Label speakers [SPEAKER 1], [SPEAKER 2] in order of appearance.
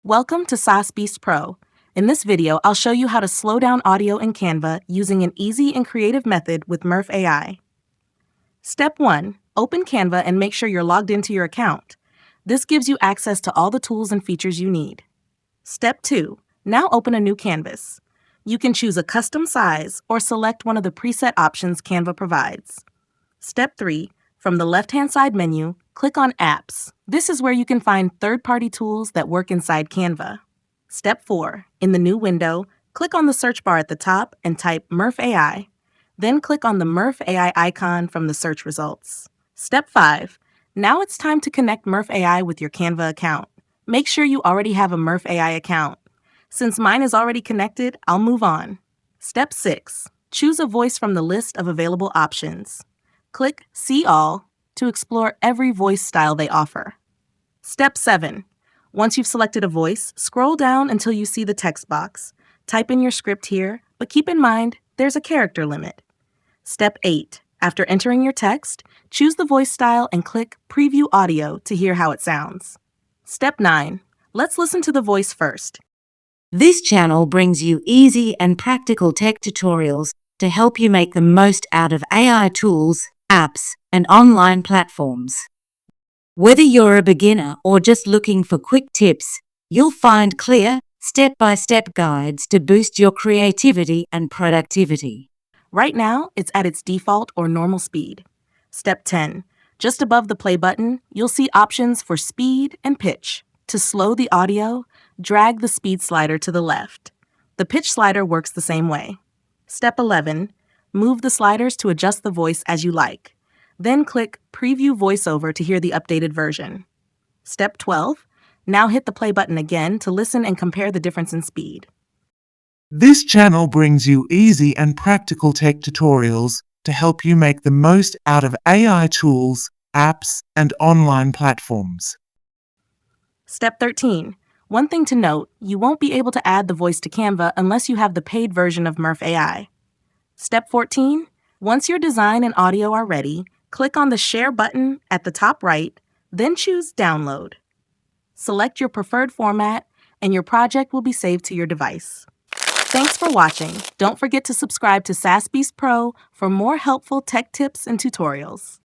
[SPEAKER 1] Welcome to Saas Pro. In this video, I'll show you how to slow down audio in Canva using an easy and creative method with Murph AI. Step 1. Open Canva and make sure you're logged into your account. This gives you access to all the tools and features you need. Step 2. Now open a new canvas. You can choose a custom size or select one of the preset options Canva provides. Step 3. From the left-hand side menu, click on Apps. This is where you can find third-party tools that work inside Canva. Step 4. In the new window, click on the search bar at the top and type Murph AI. Then click on the Murph AI icon from the search results. Step 5. Now it's time to connect Murph AI with your Canva account. Make sure you already have a Murph AI account. Since mine is already connected, I'll move on. Step 6. Choose a voice from the list of available options. Click See All to explore every voice style they offer. Step 7. Once you've selected a voice, scroll down until you see the text box. Type in your script here, but keep in mind there's a character limit. Step 8. After entering your text, choose the voice style and click Preview Audio to hear how it sounds. Step 9. Let's listen to the voice first.
[SPEAKER 2] This channel brings you easy and practical tech tutorials to help you make the most out of AI tools, apps, and online platforms. Whether you're a beginner or just looking for quick tips, you'll find clear, step-by-step guides to boost your creativity and productivity.
[SPEAKER 1] Right now, it's at its default or normal speed. Step 10. Just above the play button, you'll see options for speed and pitch. To slow the audio, drag the speed slider to the left. The pitch slider works the same way. Step 11. Move the sliders to adjust the voice as you like. Then click Preview VoiceOver to hear the updated version. Step 12. Now hit the play button again to listen and compare the difference in speed.
[SPEAKER 3] This channel brings you easy and practical tech tutorials to help you make the most out of AI tools, apps, and online platforms.
[SPEAKER 1] Step 13. One thing to note, you won't be able to add the voice to Canva unless you have the paid version of Murph AI. Step 14. Once your design and audio are ready, click on the Share button at the top right, then choose Download. Select your preferred format, and your project will be saved to your device. Thanks for watching. Don't forget to subscribe to Saas Pro for more helpful tech tips and tutorials.